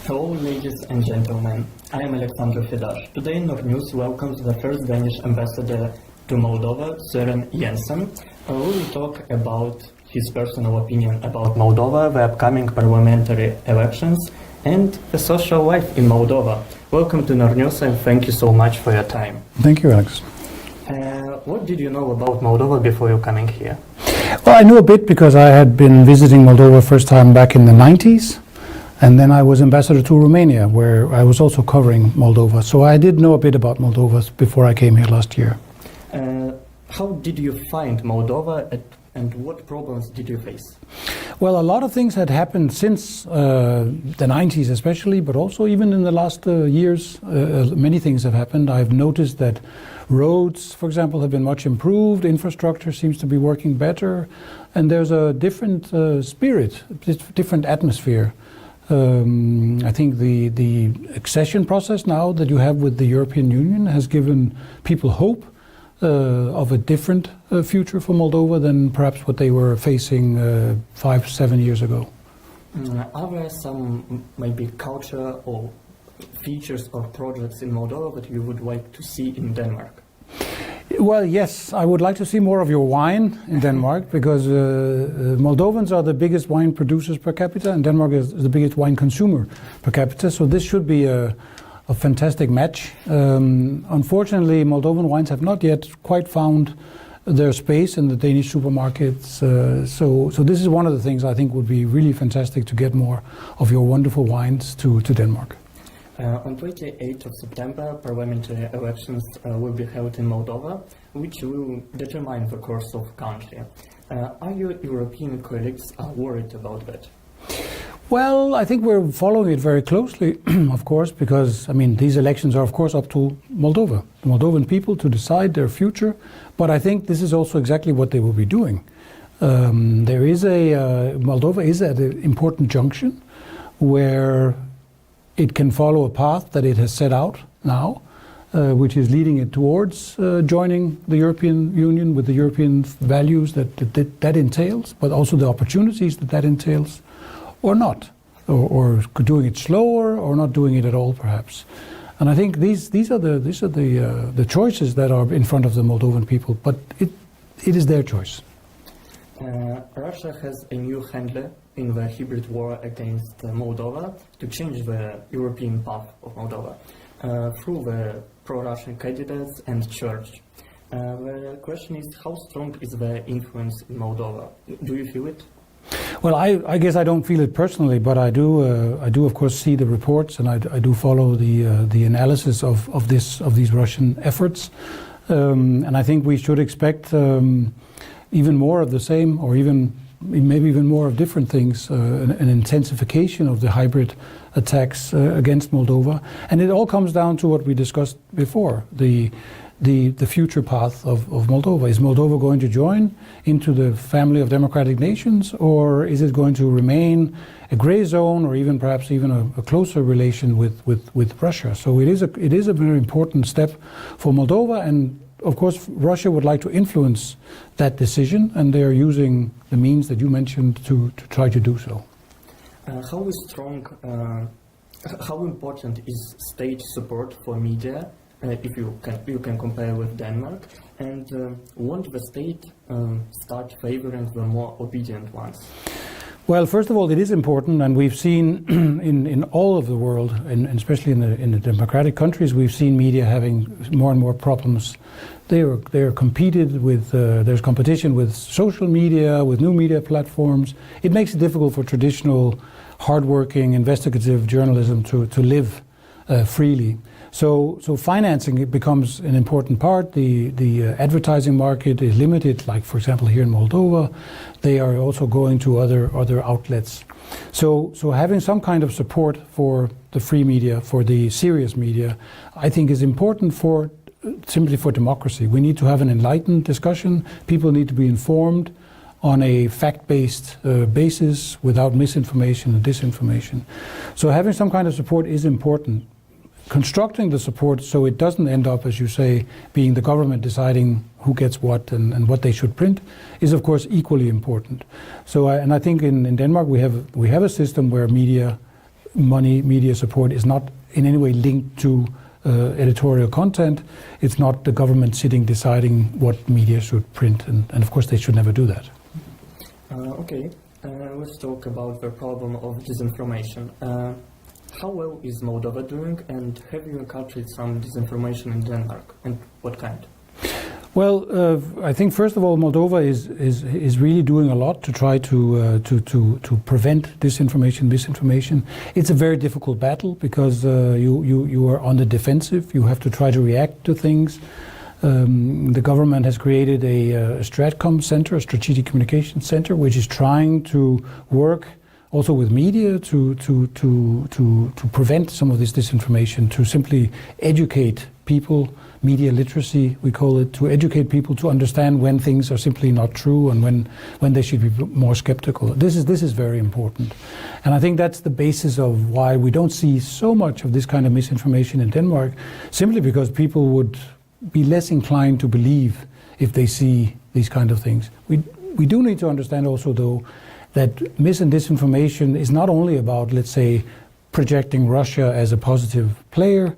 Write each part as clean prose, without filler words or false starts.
Hello, ladies and gentlemen. I am Alexander Fedash. Today, NordNews welcomes the first Danish ambassador to Moldova, Søren JENSEN. We will talk about his personal opinion about Moldova, the upcoming parliamentary elections, and the social life in Moldova. Welcome to NordNews and thank you so much for your time. Thank you, Alex. What did you know about Moldova before you coming here? Well, I knew a bit because I had been visiting Moldova first time back in the 90s. And then I was ambassador to Romania, where I was also covering Moldova. So I did know a bit about Moldova before I came here last year. How did you find Moldova and what problems did you face? Well, a lot of things had happened since the 90s especially, but also even in the last years, many things have happened. I've noticed that roads, for example, have been much improved, infrastructure seems to be working better, and there's a different spirit, different atmosphere. I think the accession process now that you have with the European Union has given people hope of a different future for Moldova than perhaps what they were facing 5-7 years ago. Are there some maybe culture or features or projects in Moldova that you would like to see in Denmark? Well, yes, I would like to see more of your wine in Denmark because Moldovans are the biggest wine producers per capita and Denmark is the biggest wine consumer per capita, so this should be a fantastic match. Unfortunately, Moldovan wines have not yet quite found their space in the Danish supermarkets, so this is one of the things I think would be really fantastic to get more of your wonderful wines to Denmark. On 28th of September, parliamentary elections will be held in Moldova, which will determine the course of the country. Are your European colleagues worried about that? Well, I think we're following it very closely, of course, because, I mean, these elections are, of course, up to Moldova, the Moldovan people to decide their future, but I think this is also exactly what they will be doing. Moldova is at an important junction where it can follow a path that it has set out now, which is leading it towards joining the European Union with the European values that entails, but also the opportunities that entails, or not, or doing it slower, or not doing it at all, perhaps. And I think these are the choices that are in front of the Moldovan people, but it is their choice. Russia has a new handler in the hybrid war against Moldova to change the European path of Moldova through the pro-Russian candidates and church. The question is, how strong is the influence in Moldova? Do you feel it? Well, I guess I don't feel it personally, but I do of course see the reports and I do follow the analysis of these Russian efforts, and I think we should expect even more of the same, or maybe even more of different things, an intensification of the hybrid attacks against Moldova. And it all comes down to what we discussed before, the future path of Moldova. Is Moldova going to join into the family of democratic nations, or is it going to remain a gray zone, or even perhaps even a closer relation with Russia? So it is a very important step for Moldova, and of course, Russia would like to influence that decision, and they are using the means that you mentioned to try to do so. How important is state support for media, if you can compare with Denmark, and won't the state start favoring the more obedient ones? Well, first of all, it is important, and we've seen in all of the world, and especially in the democratic countries, we've seen media having more and more problems. They are competed with. There's competition with social media, with new media platforms. It makes it difficult for traditional, hardworking, investigative journalism to live freely. So financing, it becomes an important part. The advertising market is limited, like for example here in Moldova. They are also going to other outlets. So having some kind of support for the free media, for the serious media, I think is important simply for democracy. We need to have an enlightened discussion. People need to be informed on a fact-based basis without misinformation and disinformation. So having some kind of support is important. Constructing the support so it doesn't end up, as you say, being the government deciding who gets what and what they should print is, of course, equally important. So, and I think in Denmark we have a system where media money, media support is not in any way linked to editorial content. It's not the government sitting deciding what media should print, and of course they should never do that. Okay, let's talk about the problem of disinformation. How well is Moldova doing, and have you encountered some disinformation in Denmark, and what kind? Well, I think first of all, Moldova is really doing a lot to try to prevent disinformation, misinformation. It's a very difficult battle because you are on the defensive. You have to try to react to things. The government has created a Stratcom center, a strategic communication center, which is trying to work also with media to prevent some of this disinformation, to simply educate people. Media literacy, we call it, to educate people to understand when things are simply not true and when they should be more skeptical. This is very important. And I think that's the basis of why we don't see so much of this kind of misinformation in Denmark, simply because people would be less inclined to believe if they see these kind of things. We do need to understand also, though, that mis and disinformation is not only about, let's say, projecting Russia as a positive player.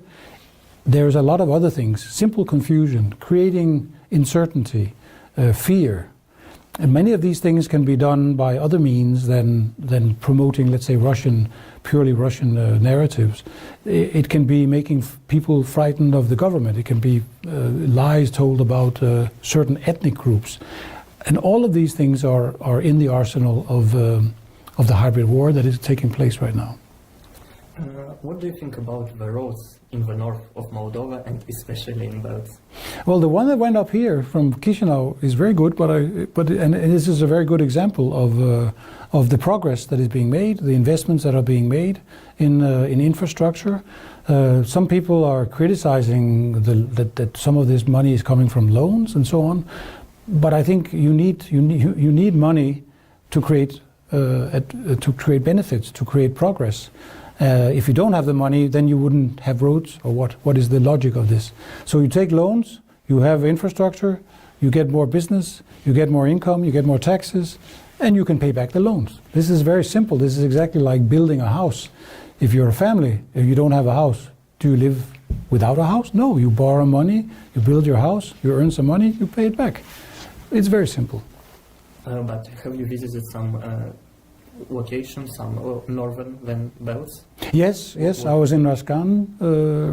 There's a lot of other things, simple confusion, creating uncertainty, fear. And many of these things can be done by other means than promoting, let's say, purely Russian narratives. It can be making people frightened of the government. It can be lies told about certain ethnic groups. And all of these things are in the arsenal of the hybrid war that is taking place right now. What do you think about the roads in the north of Moldova, and especially in Belts? Well, the one that went up here from Chisinau is very good, but this is a very good example of the progress that is being made, the investments that are being made in infrastructure. Some people are criticizing that some of this money is coming from loans and so on, but I think you need money to create benefits, to create progress. If you don't have the money, then you wouldn't have roads, or what? What is the logic of this? So you take loans, you have infrastructure, you get more business, you get more income, you get more taxes, and you can pay back the loans. This is very simple. This is exactly like building a house. If you're a family, if you don't have a house, do you live without a house? No, you borrow money, you build your house, you earn some money, you pay it back. It's very simple. But have you visited some locations, some northern than Belts? Yes, I was in Rascan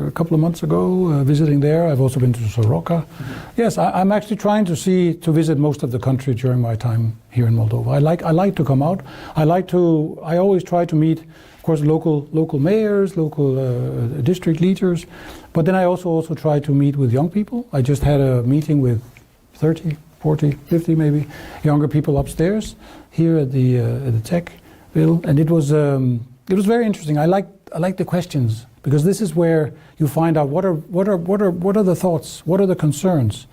a couple of months ago, visiting there. I've also been to Soroca. Mm-hmm. Yes, I'm actually trying to visit most of the country during my time here in Moldova. I like to come out. I always try to meet, of course, local mayors, local district leaders, but then I also try to meet with young people. I just had a meeting with 30, 40, 50 maybe younger people upstairs here at the tech bill, and it was very interesting. I like the questions, because this is where you find out what are the thoughts, what are the concerns,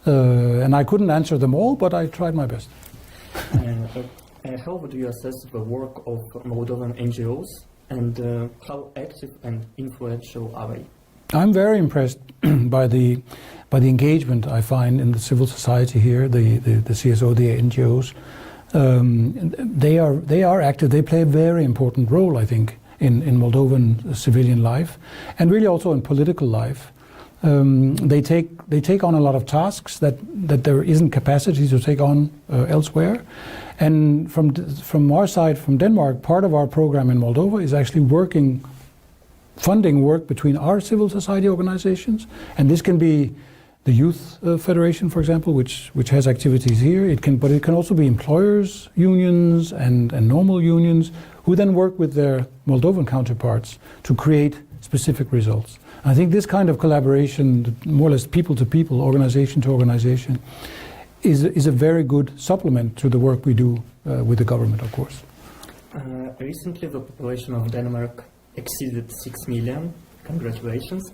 and I couldn't answer them all, but I tried my best. How would you assess the work of Moldovan NGOs, and how active and influential are they? I'm very impressed by the engagement I find in the civil society here, the CSO, the NGOs. They are active. They play a very important role, I think, in Moldovan civilian life, and really also in political life. They take on a lot of tasks that there isn't capacity to take on elsewhere. And from our side, from Denmark, part of our program in Moldova is actually funding work between our civil society organizations, and this can be the Youth Federation, for example, which has activities here. But it can also be employers' unions and normal unions who then work with their Moldovan counterparts to create specific results. I think this kind of collaboration, more or less people to people, organization to organization, is a very good supplement to the work we do with the government, of course. Recently, the population of Denmark exceeded 6 million. Congratulations.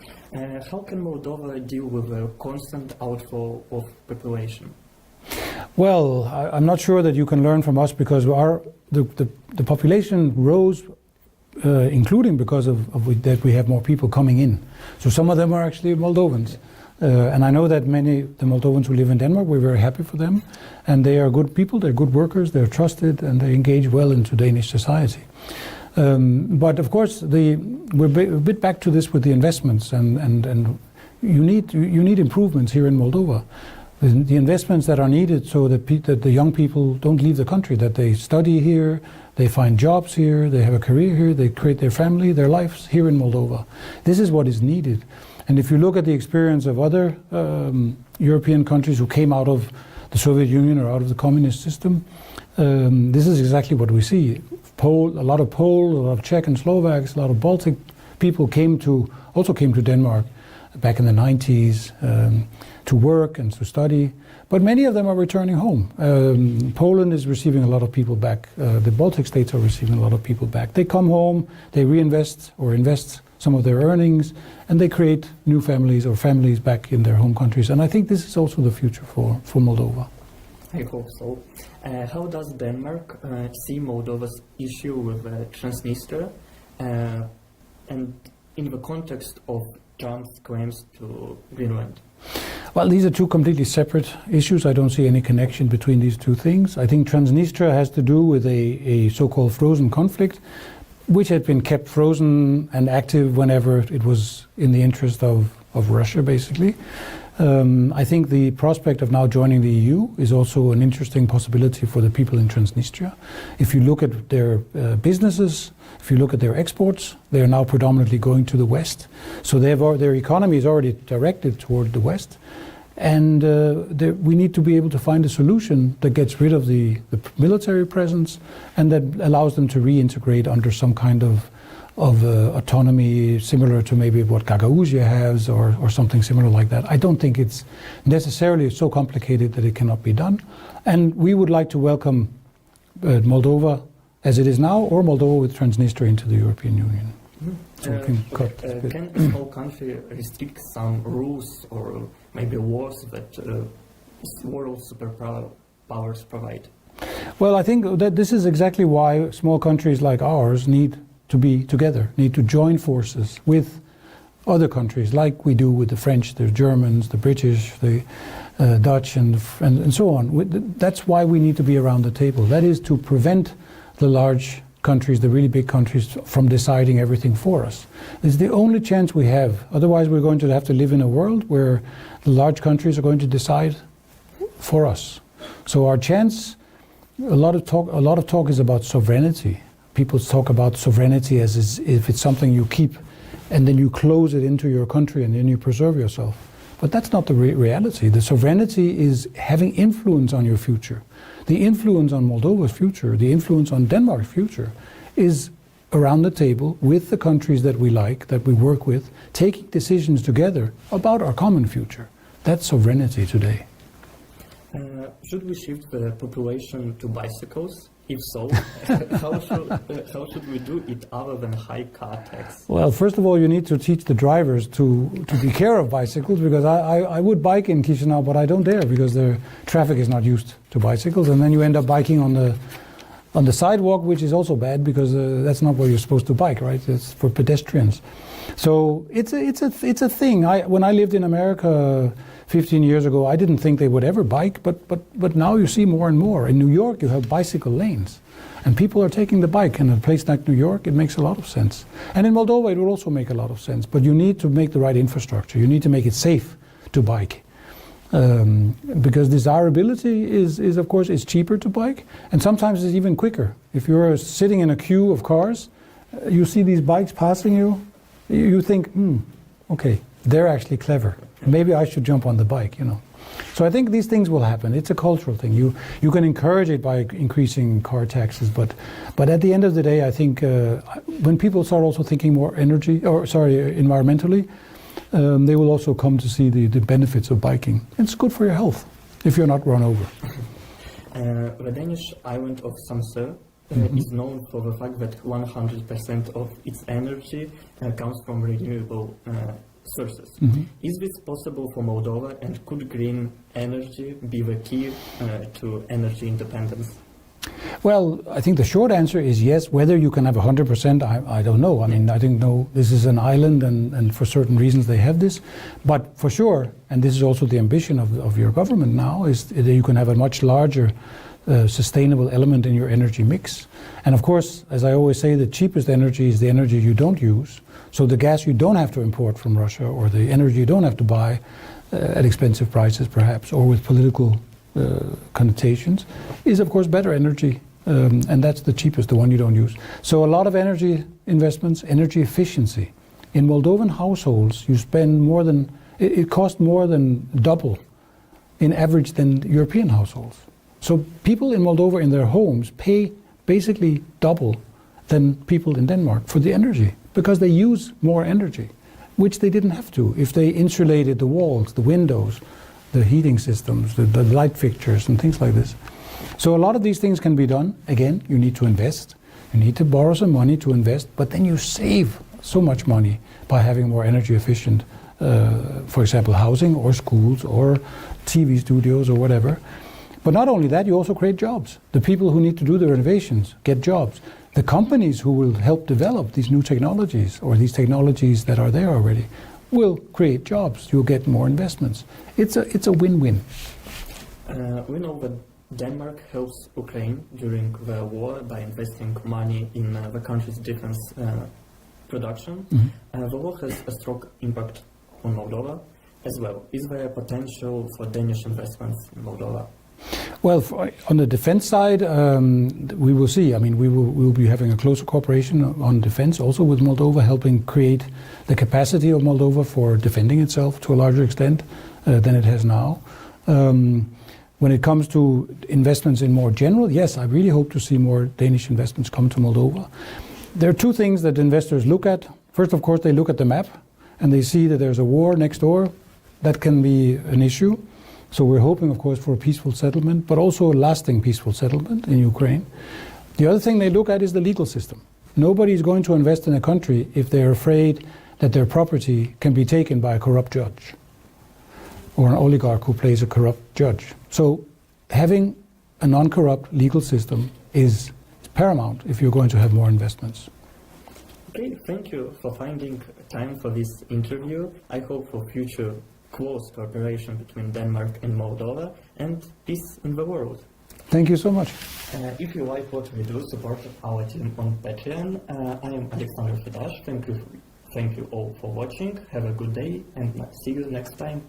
How can Moldova deal with the constant outflow of population? Well, I'm not sure that you can learn from us, because the population rose, including because of that we have more people coming in. So some of them are actually Moldovans. And I know that many the Moldovans who live in Denmark, we're very happy for them. And they are good people, they're good workers, they're trusted, and they engage well into Danish society. But of course, we're a bit back to this with the investments, and you need improvements here in Moldova. The investments that are needed so that the young people don't leave the country, that they study here, they find jobs here, they have a career here, they create their family, their lives here in Moldova. This is what is needed. And if you look at the experience of other European countries who came out of the Soviet Union or out of the communist system, this is exactly what we see. A lot of Poles, a lot of Czech and Slovaks, a lot of Baltic people also came to Denmark back in the 90s to work and to study. But many of them are returning home. Poland is receiving a lot of people back. The Baltic states are receiving a lot of people back. They come home, they reinvest or invest some of their earnings, and they create new families or families back in their home countries. And I think this is also the future for Moldova. I hope so. How does Denmark see Moldova's issue with Transnistria and in the context of Trump's claims to Greenland? Well, these are two completely separate issues. I don't see any connection between these two things. I think Transnistria has to do with a so-called frozen conflict, which had been kept frozen and active whenever it was in the interest of Russia, basically. I think the prospect of now joining the EU is also an interesting possibility for the people in Transnistria. If you look at their businesses, if you look at their exports, they are now predominantly going to the West. So their economy is already directed toward the West. And we need to be able to find a solution that gets rid of the military presence and that allows them to reintegrate under some kind of autonomy similar to maybe what Gagauzia has or something similar like that. I don't think it's necessarily so complicated that it cannot be done. And we would like to welcome Moldova as it is now, or Moldova with Transnistria into the European Union. So can a small country restrict some rules or maybe laws that world superpowers provide? Well, I think that this is exactly why small countries like ours need to be together, need to join forces with other countries, like we do with the French, the Germans, the British, the Dutch, and so on. That's why we need to be around the table. That is to prevent the large countries, the really big countries, from deciding everything for us. It's the only chance we have. Otherwise, we're going to have to live in a world where the large countries are going to decide for us. So our chance, a lot of talk is about sovereignty. People talk about sovereignty as if it's something you keep and then you close it into your country and then you preserve yourself. But that's not the reality. The sovereignty is having influence on your future. The influence on Moldova's future, the influence on Denmark's future is around the table with the countries that we like, that we work with, taking decisions together about our common future. That's sovereignty today. Should we shift the population to bicycles? If so, how should we do it other than high car tax? Well, first of all, you need to teach the drivers to be care of bicycles, because I would bike in Chisinau, but I don't dare because the traffic is not used to bicycles, and then you end up biking on the sidewalk, which is also bad because that's not where you're supposed to bike, right? It's for pedestrians. So it's a thing. When I lived in America 15 years ago, I didn't think they would ever bike, but now you see more and more. In New York, you have bicycle lanes, and people are taking the bike. In a place like New York, it makes a lot of sense. And in Moldova, it will also make a lot of sense. But you need to make the right infrastructure. You need to make it safe to bike. Because desirability is of course, it's cheaper to bike, and sometimes it's even quicker. If you're sitting in a queue of cars, you see these bikes passing you, you think, okay, they're actually clever. Maybe I should jump on the bike, you know. So I think these things will happen. It's a cultural thing. You can encourage it by increasing car taxes, but at the end of the day, I think when people start also thinking more environmentally, they will also come to see the benefits of biking. It's good for your health if you're not run over. The Danish island of Samsø is known for the fact that 100% of its energy comes from renewable sources. Is this possible for Moldova, and could green energy be the key to energy independence? Well, I think the short answer is yes. Whether you can have 100%, I don't know. I mean, I think this is an island, and for certain reasons they have this. But for sure, and this is also the ambition of your government now, is that you can have a much larger sustainable element in your energy mix. And of course, as I always say, the cheapest energy is the energy you don't use. So the gas you don't have to import from Russia, or the energy you don't have to buy at expensive prices perhaps, or with political connotations, is of course better energy. And that's the cheapest, the one you don't use. So a lot of energy investments, energy efficiency. In Moldovan households, you spend more than, it costs more than double in average than European households. So people in Moldova in their homes pay basically double than people in Denmark for the energy, because they use more energy, which they didn't have to if they insulated the walls, the windows, the heating systems, the light fixtures and things like this. So a lot of these things can be done. Again, you need to invest. You need to borrow some money to invest, but then you save so much money by having more energy efficient, for example, housing or schools or TV studios or whatever. But not only that, you also create jobs. The people who need to do the renovations get jobs. The companies who will help develop these new technologies, or these technologies that are there already, will create jobs. You'll get more investments. It's a win-win. We know that Denmark helps Ukraine during the war by investing money in the country's defense production. The war has a strong impact on Moldova as well. Is there a potential for Danish investments in Moldova? Well, on the defense side, we will see. I mean, we will be having a closer cooperation on defense, also with Moldova, helping create the capacity of Moldova for defending itself to a larger extent than it has now. When it comes to investments in more general, yes, I really hope to see more Danish investments come to Moldova. There are two things that investors look at. First, of course, they look at the map and they see that there's a war next door. That can be an issue. So we're hoping, of course, for a peaceful settlement, but also a lasting peaceful settlement in Ukraine. The other thing they look at is the legal system. Nobody is going to invest in a country if they're afraid that their property can be taken by a corrupt judge or an oligarch who plays a corrupt judge. So having a non-corrupt legal system is paramount if you're going to have more investments. Okay, thank you for finding time for this interview. I hope for future close cooperation between Denmark and Moldova and peace in the world. Thank you so much. If you like what we do, support our team on Patreon. I am Alexander Fedash. Thank you all for watching. Have a good day and see you next time.